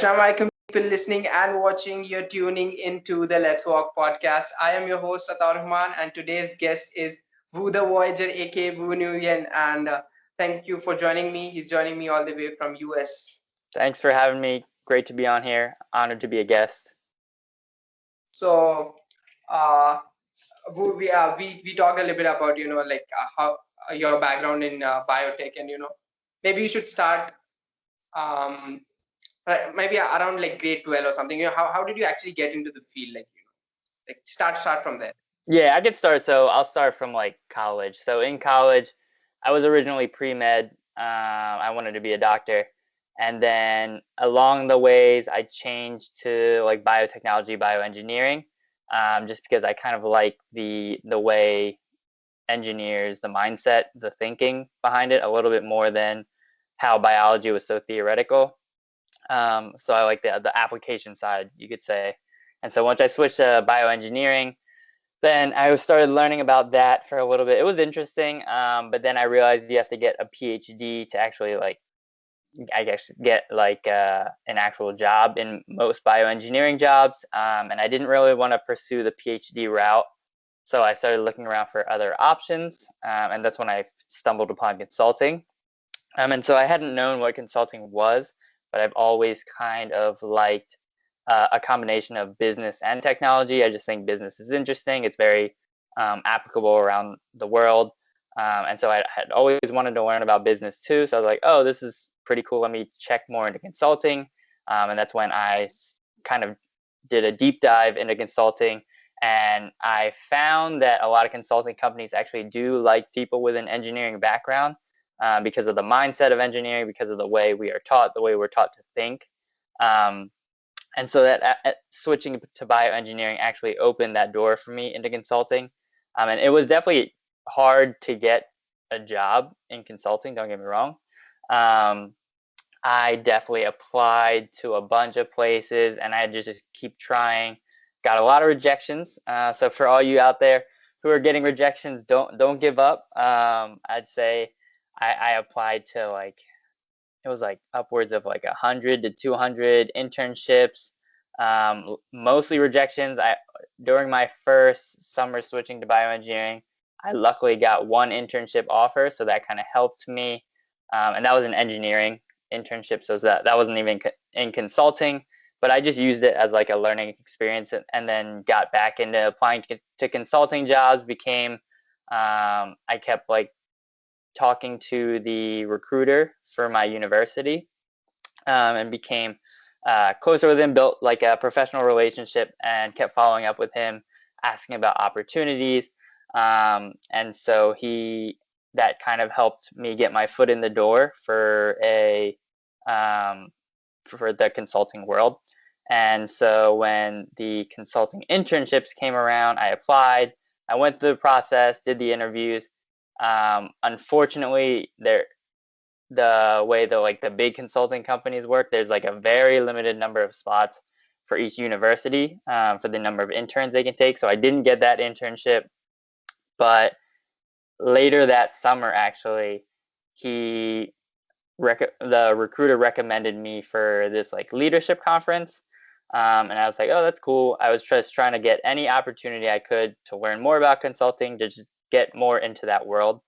Assalamualaikum, people listening and watching. You're tuning into the Let's Walk podcast. I am your host, Atar Rahman, and today's guest is Vu the Voyager, a.k.a. Vu Nguyen. And thank you for joining me. He's joining me all the way from US. Thanks for having me. Great to be on here. Honored to be a guest. So, uh, Vu, we talk a little bit about how your background in biotech, and maybe you should start um, maybe around like grade 12 or something. How did you actually get into the field? Like start from there. Yeah, I could start. So I'll start from like college. So in college, I was originally pre-med. I wanted to be a doctor. And then along the ways, I changed to like biotechnology, bioengineering, just because I kind of like the way engineers, the mindset, the thinking behind it a little bit more than how biology was so theoretical. So I like the application side, you could say. And so once I switched to bioengineering, then I started learning about that for a little bit. It was interesting, but then I realized you have to get a PhD to actually like, I guess, get like an actual job in most bioengineering jobs. And I didn't really want to pursue the PhD route. So I started looking around for other options. And that's when I stumbled upon consulting. And so I hadn't known what consulting was, but I've always kind of liked a combination of business and technology. I just think business is interesting. It's very applicable around the world. And so I had always wanted to learn about business too. So I was like, oh, this is pretty cool. Let me check more into consulting. And that's when I kind of did a deep dive into consulting. And I found that a lot of consulting companies actually do like people with an engineering background because of the mindset of engineering, because of the way we are taught, the way we're taught to think. And so that switching to bioengineering actually opened that door for me into consulting. And it was definitely hard to get a job in consulting, don't get me wrong. I definitely applied to a bunch of places and I had to just keep trying. Got a lot of rejections. So for all you out there who are getting rejections, don't give up. I'd say I applied to like, it was like upwards of like 100 to 200 internships, mostly rejections. During my first summer switching to bioengineering, I luckily got one internship offer, so that kind of helped me. And that was an engineering internship, so that wasn't even in consulting, but I just used it as like a learning experience, and then got back into applying to consulting jobs. I kept like talking to the recruiter for my university, and became closer with him, built like a professional relationship, and kept following up with him, asking about opportunities. And so that kind of helped me get my foot in the door for the consulting world. And so when the consulting internships came around, I applied. I went through the process, did the interviews. Unfortunately, the way the big consulting companies work, there's like a very limited number of spots for each university for the number of interns they can take. So I didn't get that internship, but later that summer, actually, the recruiter recommended me for this like leadership conference. And I was like, oh, that's cool. I was just trying to get any opportunity I could to learn more about consulting, to just get more into that world.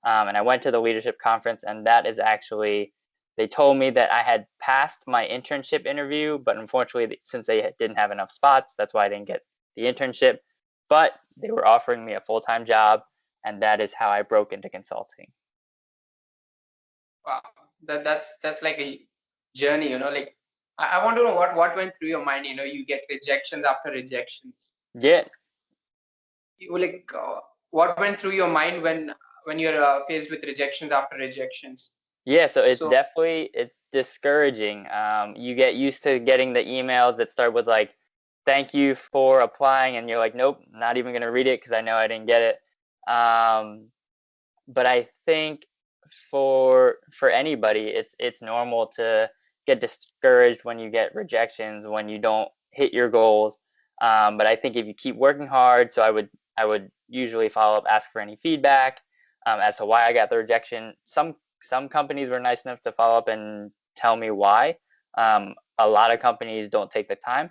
And I went to the leadership conference, and that is actually, they told me that I had passed my internship interview, but unfortunately, since they didn't have enough spots, that's why I didn't get the internship. But they were offering me a full-time job, and that is how I broke into consulting. Wow, that's like a journey. Like I want to know what went through your mind. You get rejections after rejections. Yeah. What went through your mind when you're faced with rejections after rejections? Yeah, so it's discouraging. You get used to getting the emails that start with like, thank you for applying, and you're like, nope, not even gonna read it because I know I didn't get it. But I think for anybody, it's normal to get discouraged when you get rejections, when you don't hit your goals. But I think if you keep working hard, so I would usually follow up, ask for any feedback as to why I got the rejection. Some companies were nice enough to follow up and tell me why. a lot of companies don't take the time,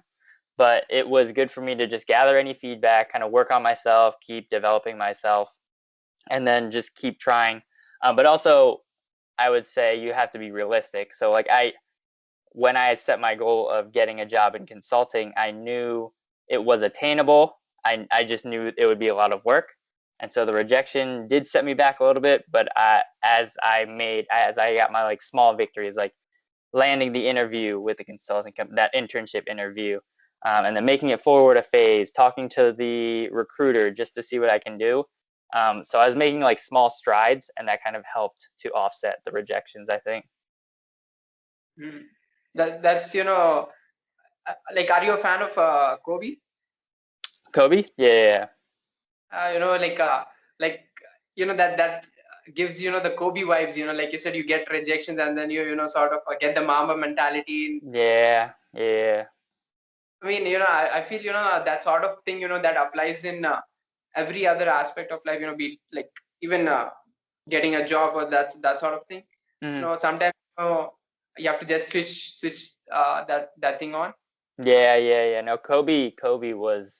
but it was good for me to just gather any feedback, kind of work on myself, keep developing myself, and then just keep trying. But also, I would say you have to be realistic. So like when I set my goal of getting a job in consulting, I knew it was attainable. I just knew it would be a lot of work. And so the rejection did set me back a little bit, but as I got my like small victories, like landing the interview with the consulting company, that internship interview, and then making it forward a phase, talking to the recruiter just to see what I can do. So I was making like small strides, and that kind of helped to offset the rejections, I think. Mm. That's like, are you a fan of Kobe? Kobe? Yeah. You know, like that gives the Kobe vibes. Like you said, you get rejections, and then sort of get the Mamba mentality. Yeah. Yeah. I mean, I feel that sort of thing that applies in every other aspect of life. Be like even getting a job or that sort of thing. Mhm. Sometimes you have to just switch that thing on. Yeah. No, Kobe was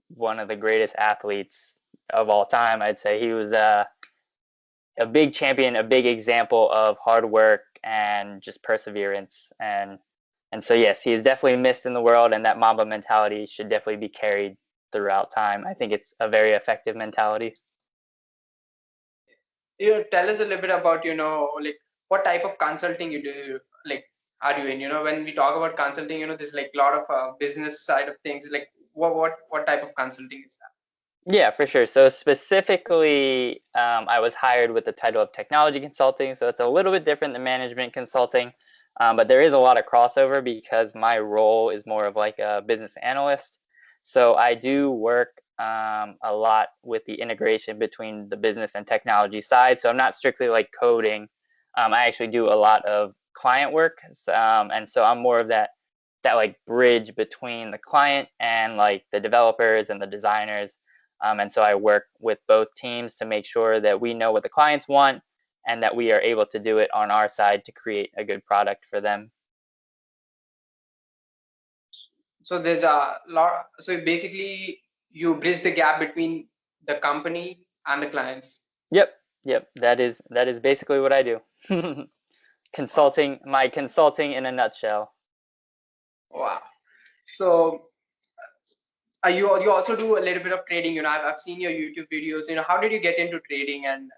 one of the greatest athletes of all time. I'd say he was a big champion, a big example of hard work and just perseverance. And so yes, he is definitely missed in the world, and that Mamba mentality should definitely be carried throughout time. I think it's a very effective mentality. Tell us a little bit about like what type of consulting you do, like are you in? When we talk about consulting, there's like a lot of business side of things. Like what type of consulting is that? Yeah, for sure. So specifically, I was hired with the title of technology consulting, so it's a little bit different than management consulting, but there is a lot of crossover because my role is more of like a business analyst. So I do work a lot with the integration between the business and technology side. So I'm not strictly like coding. I actually do a lot of client work, and so I'm more of that like bridge between the client and like the developers and the designers. And so I work with both teams to make sure that we know what the clients want and that we are able to do it on our side to create a good product for them. So there's a lot. So basically, you bridge the gap between the company and the clients. Yep, yep. That is basically what I do. Wow. My consulting in a nutshell. Wow. So you also do a little bit of trading. I've seen your YouTube videos. How did you get into trading? And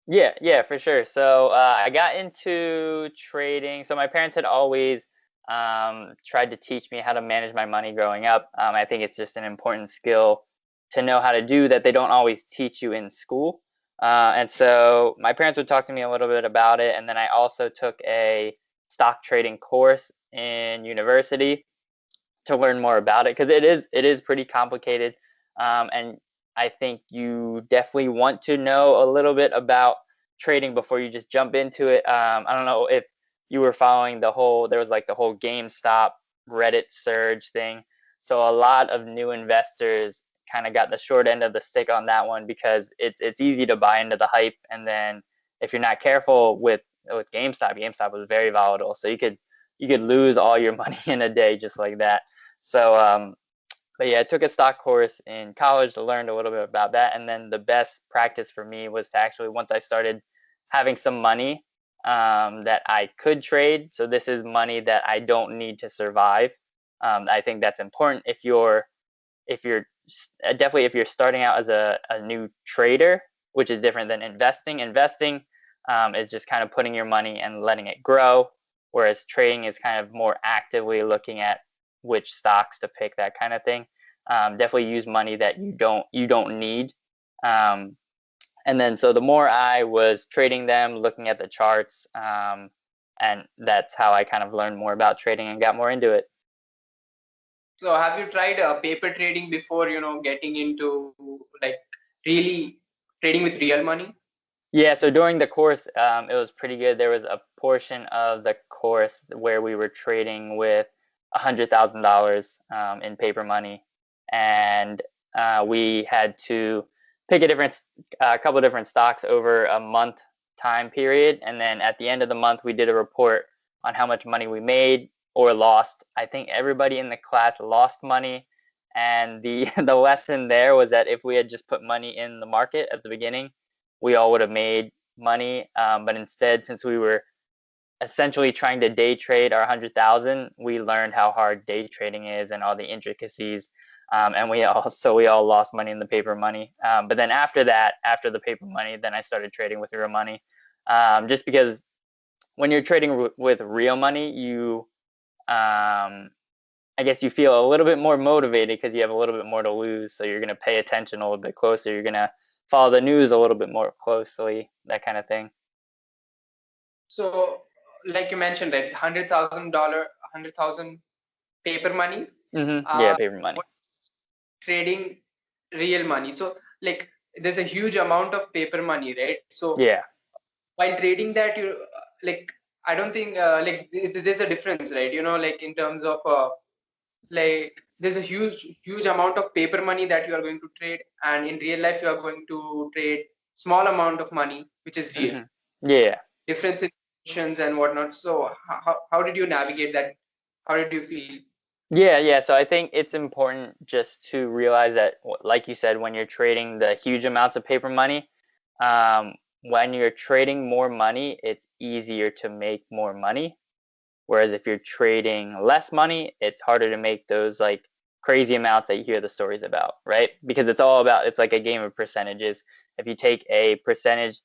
Yeah, for sure. So I got into trading. So my parents had always tried to teach me how to manage my money growing up. I think it's just an important skill to know how to do that they don't always teach you in school. And so my parents would talk to me a little bit about it. And then I also took a stock trading course in university to learn more about it because it is pretty complicated, and I think you definitely want to know a little bit about trading before you just jump into it. I don't know if you were following there was like the whole GameStop Reddit surge thing. So a lot of new investors kind of got the short end of the stick on that one because it's easy to buy into the hype, and then if you're not careful with GameStop was very volatile, so you could lose all your money in a day just like that. So, but yeah, I took a stock course in college to learn a little bit about that. And then the best practice for me was to actually, once I started having some money that I could trade. So this is money that I don't need to survive. I think that's important if you're definitely if you're starting out as a new trader, which is different than investing. Investing is just kind of putting your money and letting it grow, whereas trading is kind of more actively looking at which stocks to pick, that kind of thing. Definitely use money that you don't need. Um, and then so the more I was trading them, looking at the charts, and that's how I kind of learned more about trading and got more into it. so have you tried paper trading before, getting into like really trading with real money? Yeah, so during the course, it was pretty good. There was a portion of the course where we were trading with $100,000 in paper money, and we had to pick a couple different stocks over a month time period, and then at the end of the month, we did a report on how much money we made or lost. I think everybody in the class lost money, and the the lesson there was that if we had just put money in the market at the beginning, we all would have made money. But instead, since we were essentially trying to day trade our 100,000, we learned how hard day trading is and all the intricacies. And we all lost money in the paper money. But then after that, after the paper money, then I started trading with real money. Just because when you're trading with real money, I guess you feel a little bit more motivated because you have a little bit more to lose. So you're going to pay attention a little bit closer. You're going to follow the news a little bit more closely, that kind of thing. So, like you mentioned, right, $100,000, 100,000 paper money, Yeah, paper money. trading real money. So, like, there's a huge amount of paper money, right? So, Yeah. while trading that, you like, I don't think like there's a difference, right? Like in terms of like there's a huge amount of paper money that you are going to trade, and in real life you are going to trade small amount of money, which is real. Yeah. Difference in emotions and whatnot. So how did you navigate that? How did you feel? Yeah. So I think it's important just to realize that, like you said, when you're trading the huge amounts of paper money, when you're trading more money, it's easier to make more money. Whereas if you're trading less money, it's harder to make those like crazy amounts that you hear the stories about, right? Because it's like a game of percentages. If you take a percentage,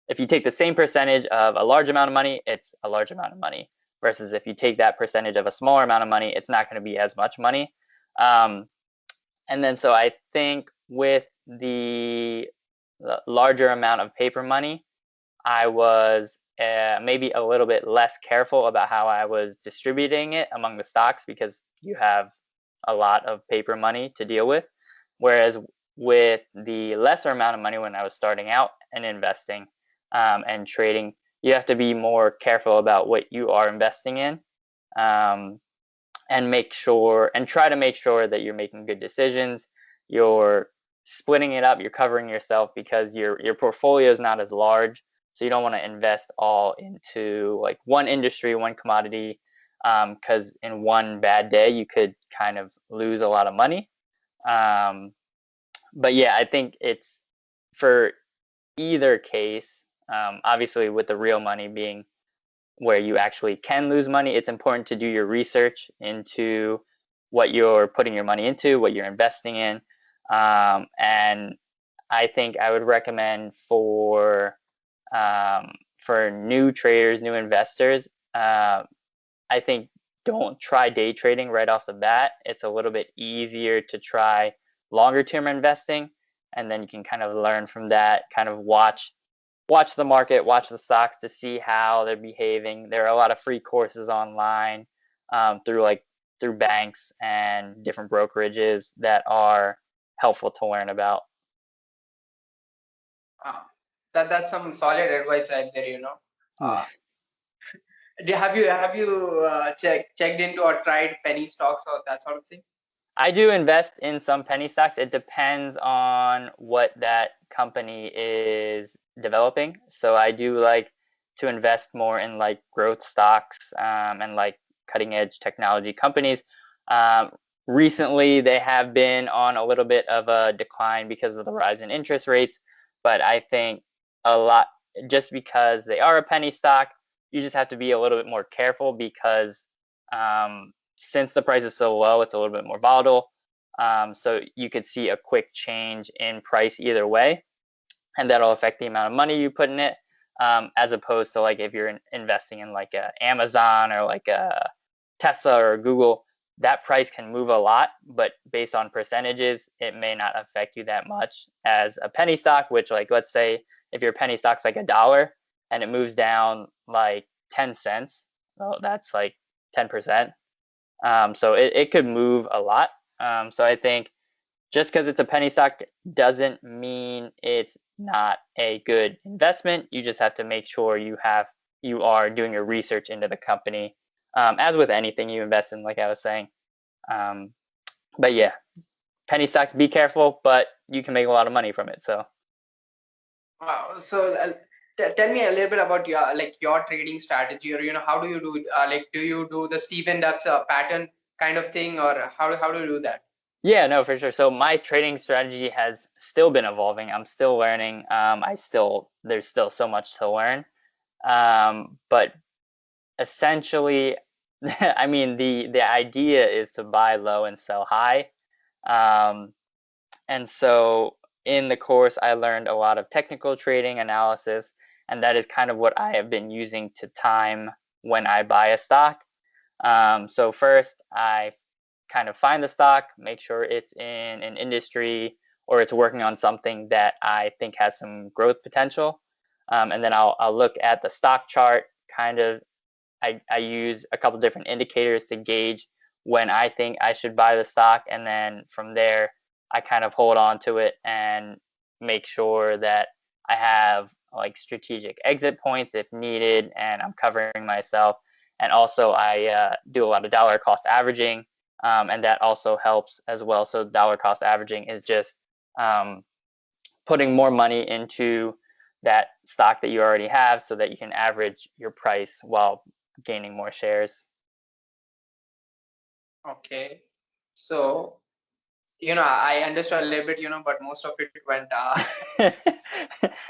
if you take the same percentage of a large amount of money, it's a large amount of money. Versus if you take that percentage of a smaller amount of money, it's not going to be as much money. Um, and then so I think with the larger amount of paper money, I was maybe a little bit less careful about how I was distributing it among the stocks because you have a lot of paper money to deal with. Whereas with the lesser amount of money when I was starting out and investing and trading, you have to be more careful about what you are investing in. Um, and try to make sure that you're making good decisions. You're splitting it up, you're covering yourself because your portfolio is not as large, so you don't want to invest all into like one industry, one commodity, because in one bad day you could kind of lose a lot of money. But yeah, I think it's for either case, obviously with the real money being where you actually can lose money, it's important to do your research into what you're putting your money into, what you're investing in. And I think I would recommend for new traders, new investors, I think don't try day trading right off the bat. It's a little bit easier to try longer term investing, and then you can kind of learn from that, kind of watch the market, watch the stocks to see how they're behaving. There are a lot of free courses online through banks and different brokerages that are helpful to learn about. Uh, that's some solid advice right there. Have you checked into or tried penny stocks or that sort of thing? I do invest in some penny stocks. It depends on what that company is developing. So I do like to invest more in like growth stocks and like cutting edge technology companies. Um, Recently, they have been on a little bit of a decline because of the rise in interest rates. But I think a lot, just because they are a penny stock, you just have to be a little bit more careful because since the price is so low, it's a little bit more volatile. So you could see a quick change in price either way, and that'll affect the amount of money you put in it. As opposed to like if you're investing in like a Amazon or like a Tesla or Google, that price can move a lot, but based on percentages, it may not affect you that much as a penny stock, which like let's say if your penny stock's like $1 and it moves down like 10 cents, well, that's like 10%. So it could move a lot. So I think just because it's a penny stock doesn't mean it's not a good investment. You just have to make sure you are doing your research into the company. As with anything you invest in, like I was saying. Um, but yeah, penny stocks, be careful, but you can make a lot of money from it. So Wow. So tell me a little bit about your trading strategy, or how do you do it? Do you do the Steven Duck's pattern kind of thing, or how do you do that? Yeah, no, for sure. So my trading strategy has still been evolving. I'm still learning. There's still so much to learn. But essentially, I mean, the idea is to buy low and sell high. Um, and so in the course, I learned a lot of technical trading analysis, and that is kind of what I have been using to time when I buy a stock. So first, I kind of find the stock, make sure it's in an industry or it's working on something that I think has some growth potential. And then I'll look at the stock chart, kind of I use a couple different indicators to gauge when I think I should buy the stock, and then from there I kind of hold on to it and make sure that I have like strategic exit points if needed, and I'm covering myself. And also I do a lot of dollar cost averaging, and that also helps as well. So dollar cost averaging is just um, putting more money into that stock that you already have so that you can average your price while gaining more shares. Okay, so I understood a little bit, but most of it went.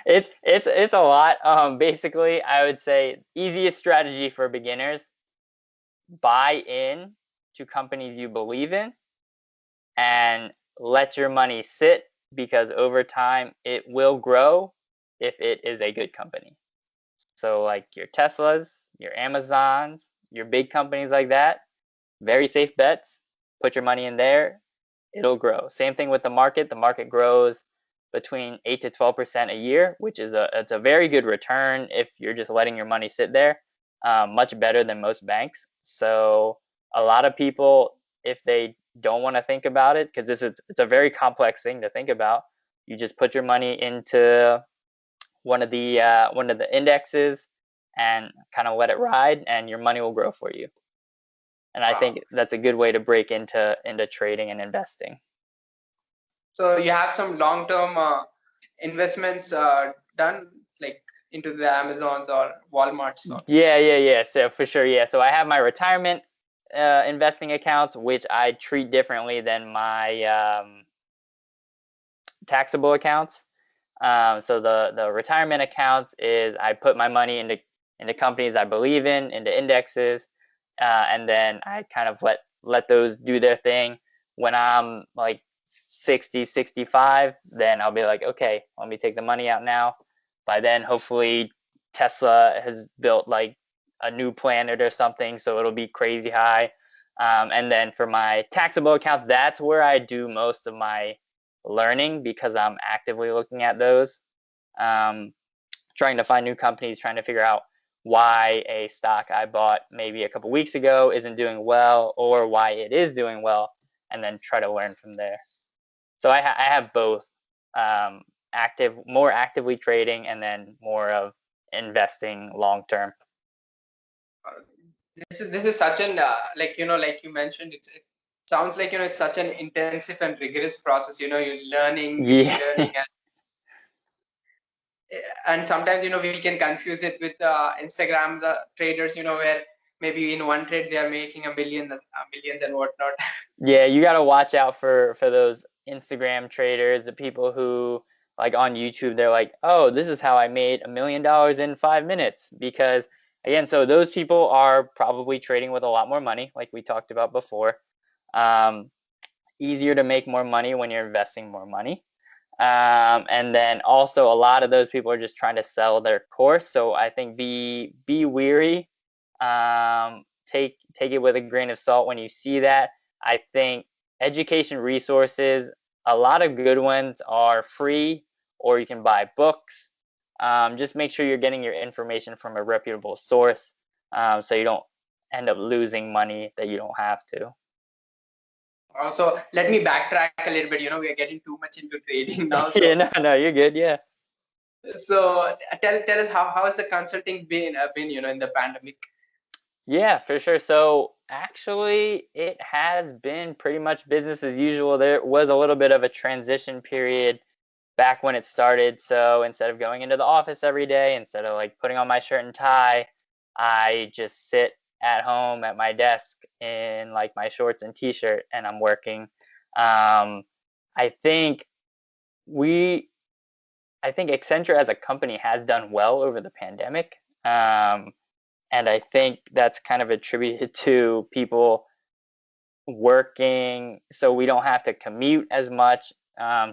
It's a lot. Basically, I would say easiest strategy for beginners: buy in to companies you believe in and let your money sit, because over time it will grow if it is a good company. So like your Teslas, your Amazons, your big companies like that, very safe bets. Put your money in there, it'll grow. Same thing with the market. The market grows between 8 to 12% a year, which is it's a very good return if you're just letting your money sit there. Much better than most banks. So a lot of people, if they don't want to think about it, because it's a very complex thing to think about, you just put your money into one of the indexes and kind of let it ride, and your money will grow for you. And I Wow. think that's a good way to break into trading and investing. So you have some long-term investments done, like into the Amazons or Walmarts. Or Yeah. So for sure, yeah. So I have my retirement investing accounts, which I treat differently than my taxable accounts. So the retirement accounts is I put my money into companies I believe in, into indexes, and then I kind of let those do their thing. When I'm like 60, 65, then I'll be like, okay, let me take the money out now. By then, hopefully, Tesla has built like a new planet or something, so it'll be crazy high. And then for my taxable account, that's where I do most of my learning, because I'm actively looking at those, um, trying to find new companies, trying to figure out why a stock I bought maybe a couple weeks ago isn't doing well, or why it is doing well, and then try to learn from there. So I have both, more actively trading, and then more of investing long term. uh, this is such an like you mentioned, it sounds like it's such an intensive and rigorous process. You're learning, Yeah. relearning, and sometimes we can confuse it with Instagram the traders, where maybe in one trade they are making millions and whatnot. Yeah, you got to watch out for those Instagram traders, the people who like on YouTube, they're like, "Oh, this is how I made $1 million in 5 minutes." Because again, so those people are probably trading with a lot more money, like we talked about before. Um, Easier to make more money when you're investing more money. And then also a lot of those people are just trying to sell their course. So I think be weary. Take it with a grain of salt when you see that. I think education resources, a lot of good ones are free, or you can buy books. Just make sure you're getting your information from a reputable source, so you don't end up losing money that you don't have to. Also, let me backtrack a little bit. We are getting too much into trading now. Yeah, So, no, you're good. Yeah. tell us how has the consulting been in the pandemic? Yeah, for sure. So actually, it has been pretty much business as usual. There was a little bit of a transition period back when it started. So instead of going into the office every day, instead of like putting on my shirt and tie, I just sit at home at my desk in like my shorts and t-shirt and I'm working. I think we I think Accenture as a company has done well over the pandemic. And I think that's kind of attributed to people working so we don't have to commute as much.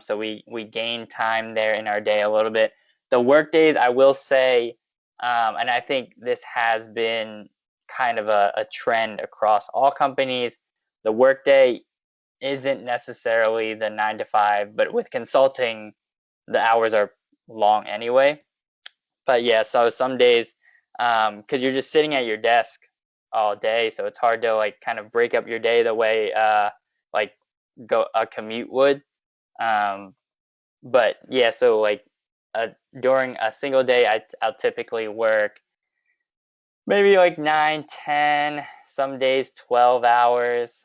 So we gain time there in our day a little bit. The work days, I will say, and I think this has been kind of a trend across all companies. The workday isn't necessarily the 9 to 5, but with consulting, the hours are long anyway. But yeah, so some days, because you're just sitting at your desk all day, so it's hard to like kind of break up your day the way like go a commute would. Um, but yeah, so like during a single day, I'll typically work maybe like 9, 10, some days 12 hours.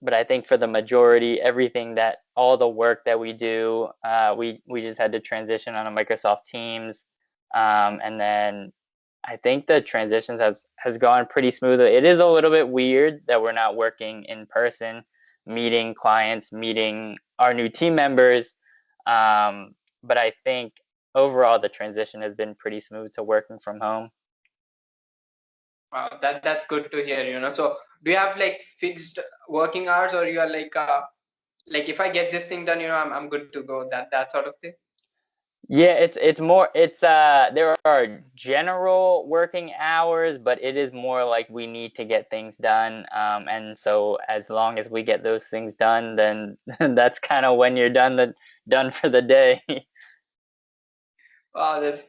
But I think for the majority, everything that all the work that we do, we just had to transition on a Microsoft Teams, and then I think the transitions has gone pretty smoothly. It is a little bit weird that we're not working in person, meeting clients, meeting our new team members, but I think overall the transition has been pretty smooth to working from home. Wow, that's good to hear, So do you have like fixed working hours, or you are like if I get this thing done, I'm good to go, that sort of thing? Yeah, it's more there are general working hours, but it is more like we need to get things done. And so as long as we get those things done, then that's kind of when you're done for the day. Wow, that's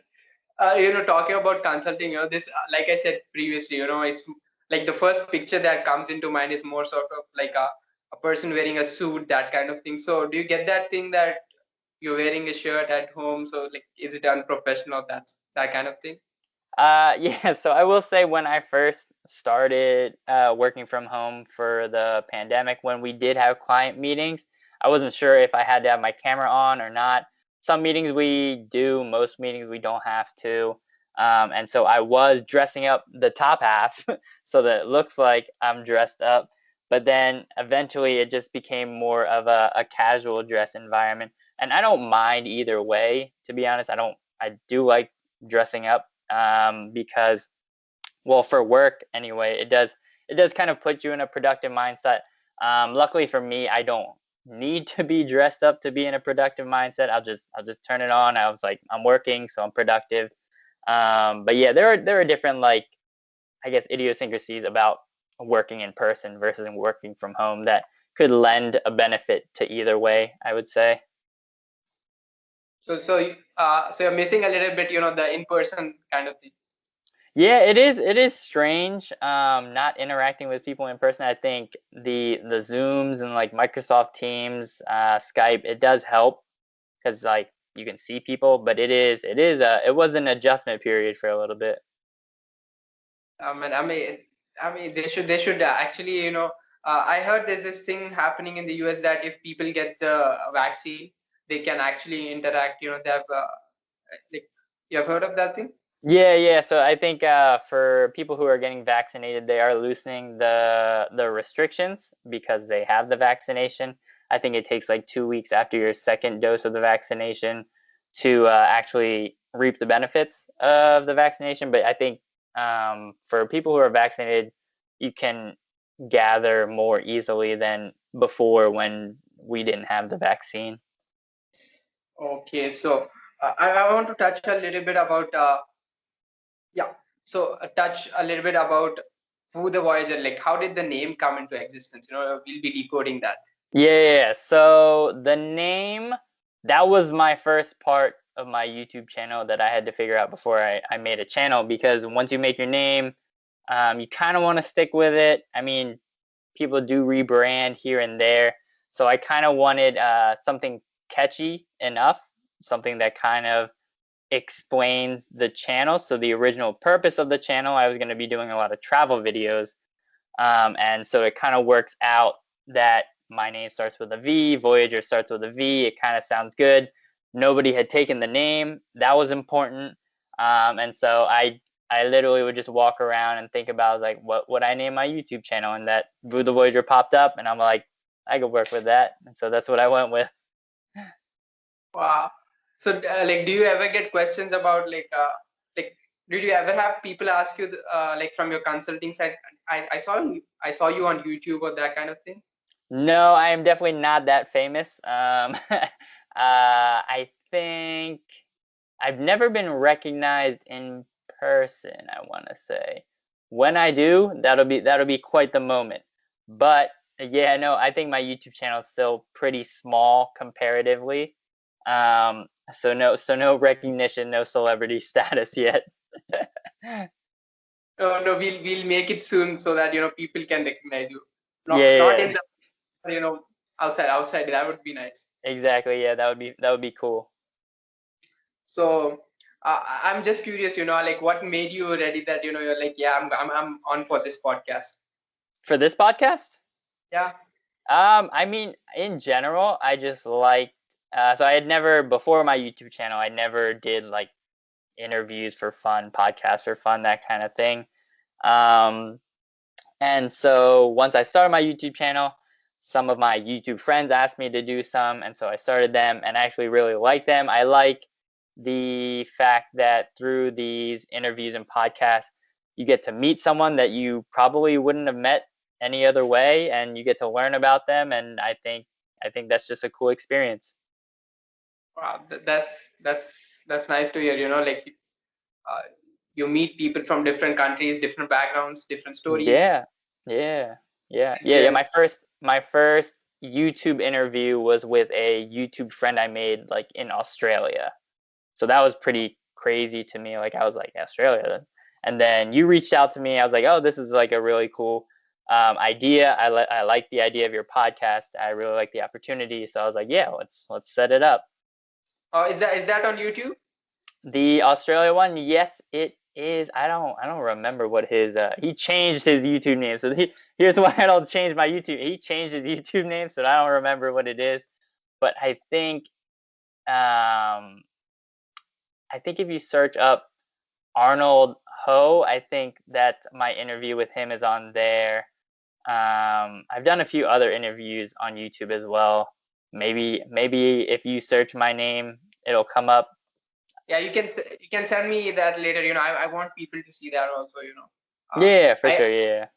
talking about consulting, this, like I said previously, it's like the first picture that comes into mind is more sort of like a person wearing a suit, that kind of thing. So do you get that thing that you're wearing a shirt at home? So like, is it unprofessional? That's that kind of thing. Yeah, so I will say when I first started working from home for the pandemic, when we did have client meetings, I wasn't sure if I had to have my camera on or not. Some meetings we do, most meetings we don't have to. And so I was dressing up the top half so that it looks like I'm dressed up. But then eventually it just became more of a casual dress environment. And I don't mind either way, to be honest. I do like dressing up because, well, for work anyway, it does kind of put you in a productive mindset. Luckily for me, I don't need to be dressed up to be in a productive mindset. I'll just turn it on. I was like, I'm working, so I'm productive. But yeah, there are different, like, I guess, idiosyncrasies about working in person versus working from home that could lend a benefit to either way, I would say. So you're missing a little bit, the in-person kind of thing. Yeah, it is strange not interacting with people in person. I think the Zooms and like Microsoft Teams, Skype, it does help because like you can see people, but it was an adjustment period for a little bit. And I mean, they should actually, I heard there's this thing happening in the US that if people get the vaccine, they can actually interact. They have like, you have heard of that thing? Yeah, yeah. So I think for people who are getting vaccinated, they are loosening the restrictions because they have the vaccination. I think it takes like 2 weeks after your second dose of the vaccination to actually reap the benefits of the vaccination. But I think for people who are vaccinated, you can gather more easily than before when we didn't have the vaccine. Okay, so I want to touch a little bit about yeah. So touch a little bit about who the Voyager, like how did the name come into existence? We'll be decoding that. Yeah, yeah, yeah. So the name, that was my first part of my YouTube channel that I had to figure out before I made a channel because once you make your name, you kind of want to stick with it. I mean, people do rebrand here and there. So I kind of wanted something catchy enough, something that kind of explains the channel. So the original purpose of the channel, I was going to be doing a lot of travel videos. And so it kind of works out that my name starts with a V, Voyager starts with a V, it kind of sounds good. Nobody had taken the name. That was important. And so I literally would just walk around and think about like what would I name my YouTube channel, and that Vu the Voyager popped up, and I'm like, I could work with that, and so that's what I went with. Wow. So, like, do you ever get questions about like, did you ever have people ask you, like, from your consulting side, I saw you on YouTube or that kind of thing? No, I am definitely not that famous. I think I've never been recognized in person, I want to say. When I do, that'll be quite the moment. But yeah, no, I think my YouTube channel is still pretty small comparatively. So no recognition, no celebrity status yet. No, no, we'll make it soon so that people can recognize you. Not Yeah, in the outside. That would be nice. exactly. Yeah, that would be cool. So I'm just curious, like what made you ready that you're like, yeah, I'm on for this podcast. For this podcast? Yeah. I mean, in general, I just like so I had never before my YouTube channel, I never did like interviews for fun, podcasts for fun, that kind of thing. Um, and so once I started my YouTube channel, some of my YouTube friends asked me to do some, and so I started them and I actually really like them. I like the fact that through these interviews and podcasts, you get to meet someone that you probably wouldn't have met any other way, and you get to learn about them, and I think that's just a cool experience. Wow, that's nice to hear. Like uh, you meet people from different countries, different backgrounds, different stories. Yeah, yeah, yeah, And yeah, yeah. gen- My first YouTube interview was with a YouTube friend I made like in Australia. So that was pretty crazy to me. Like I was like Australia, and then you reached out to me. I was like, oh, this is like a really cool idea. I like the idea of your podcast. I really like the opportunity. So I was like, yeah, let's set it up. is that on YouTube? The Australia one, yes, it is. I don't remember what his he changed his YouTube name. So here's why I don't change my YouTube. He changed his YouTube name, so I don't remember what it is. But um I think if you search up Arnold Ho, I think that my interview with him is on there. I've done a few other interviews on YouTube as well. Maybe if you search my name, it'll come up. Yeah, you can send me that later. I want people to see that also. Yeah, for I sure. Yeah,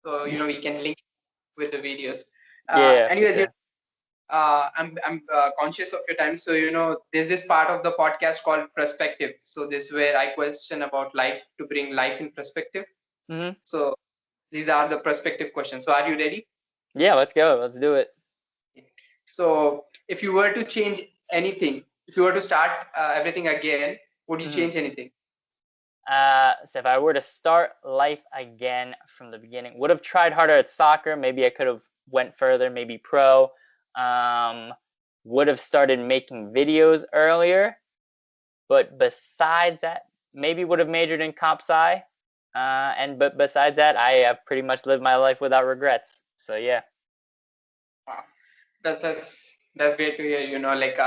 so we can link with the videos. yeah, for Anyways, sure. I'm conscious of your time. So there's this part of the podcast called Perspective. So this is where I question about life to bring life in perspective. Hmm. So these are the perspective questions. So are you ready? Yeah, let's go. Let's do it. So if you were to change anything, if you were to start everything again, would you Hmm. change anything? So if I were to start life again from the beginning, would have tried harder at soccer. Maybe I could have went further, maybe pro. Um, would have started making videos earlier. But besides that, maybe would have majored in comp sci. But besides that, I have pretty much lived my life without regrets. So yeah, Wow. That's great to hear. Like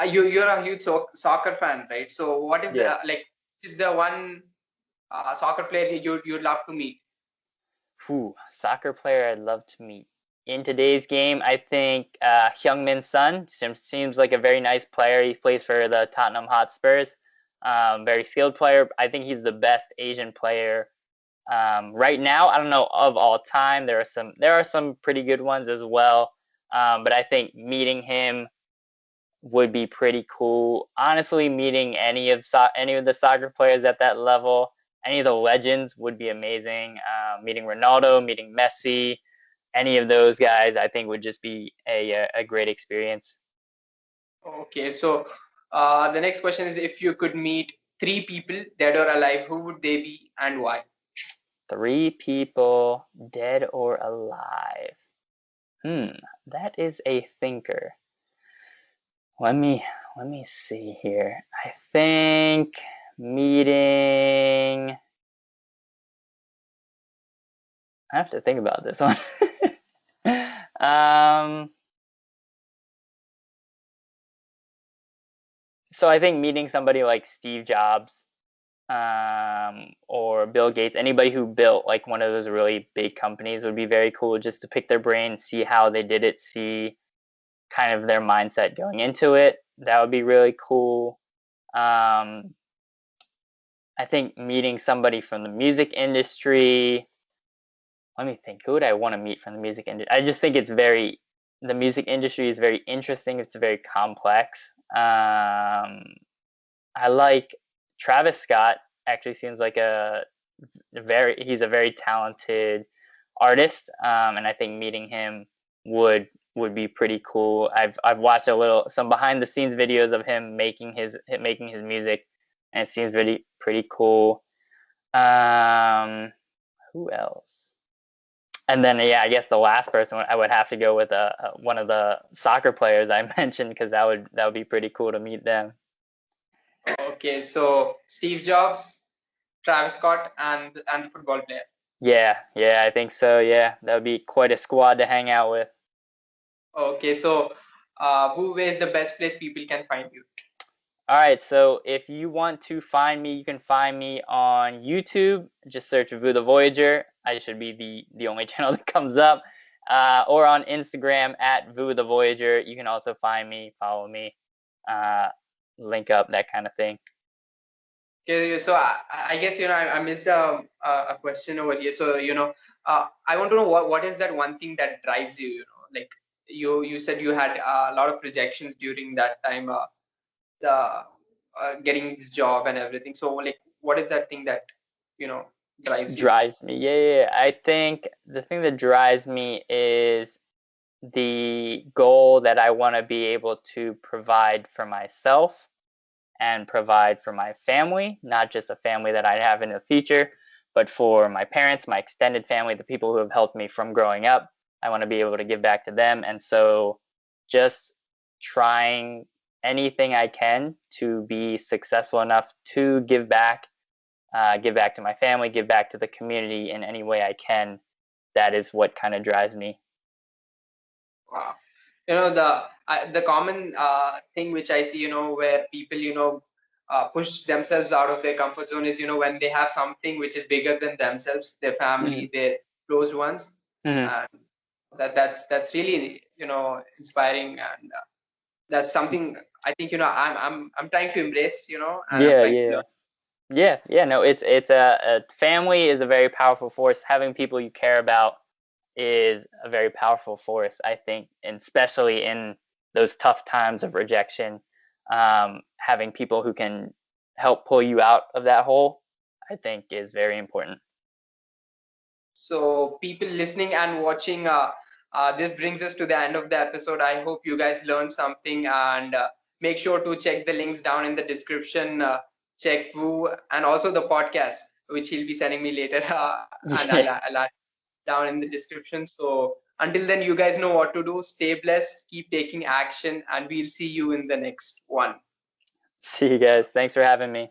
you're a huge soccer fan, right? So what is the yeah. like is the one soccer player you'd love to meet? Whew, soccer player I'd love to meet. In today's game, I think Heung-min Son seems like a very nice player. He plays for the Tottenham Hotspurs. Very skilled player. I think he's the best Asian player right now. I don't know of all time. There are some pretty good ones as well. But I think meeting him would be pretty cool. Honestly, meeting any of the soccer players at that level, any of the legends would be amazing. Meeting Ronaldo, meeting Messi, any of those guys, I think would just be a great experience. Okay, so the next question is if you could meet three people, dead or alive, who would they be and why? Three people, dead or alive. That is a thinker. Let me let me see here. I think meeting. I have to think about this one. Um, so I think meeting somebody like Steve Jobs, or Bill Gates, anybody who built like one of those really big companies would be very cool just to pick their brain, see how they did it, see kind of their mindset going into it. That would be really cool. Um, I think meeting somebody from the music industry. Let me think. Who would I want to meet from the music industry? I just think the music industry is very interesting. It's very complex. I like Travis Scott. Actually, seems like he's a very talented artist, and I think meeting him would be pretty cool. I've watched some behind the scenes videos of him making his music, and it seems pretty cool. Um, who else? And then yeah, I guess the last person I would have to go with one of the soccer players I mentioned, because that would be pretty cool to meet them. Okay, so Steve Jobs, Travis Scott, and the football player. Yeah, I think so. Yeah, that would be quite a squad to hang out with. Okay, so where is the best place people can find you? All right, so if you want to find me, you can find me on YouTube. Just search Vu the Voyager. I should be the only channel that comes up. Or on Instagram at Vu the Voyager. You can also find me, follow me, link up, that kind of thing. Okay, so I guess I missed a question over here. So I want to know what is that one thing that drives you. Like you said you had a lot of rejections during that time. The getting this job and everything. So like, what is that thing that you know drives you? Drives me. Yeah. I think the thing that drives me is the goal that I want to be able to provide for myself and provide for my family, not just a family that I have in the future, but for my parents, my extended family, the people who have helped me from growing up. I want to be able to give back to them. And so just trying anything I can to be successful enough to give back to my family, give back to the community in any way I can. That is what kind of drives me. Wow. The common thing which I see, where people, push themselves out of their comfort zone is, when they have something which is bigger than themselves, their family, Mm-hmm. their close ones, Mm-hmm. and that's really, inspiring, and that's something I think, I'm trying to embrace, and I'm Yeah, trying to yeah. learn. Yeah. No, it's a family is a very powerful force. Having people you care about is a very powerful force, I think, and especially in those tough times of rejection. Having people who can help pull you out of that hole, I think, is very important. So, people listening and watching, this brings us to the end of the episode. I hope you guys learned something, and make sure to check the links down in the description. Check Vu and also the podcast, which he'll be sending me later, and Yeah. I'll add down in the description. So, until then, you guys know what to do. Stay blessed, keep taking action, and we'll see you in the next one. See you guys. Thanks for having me.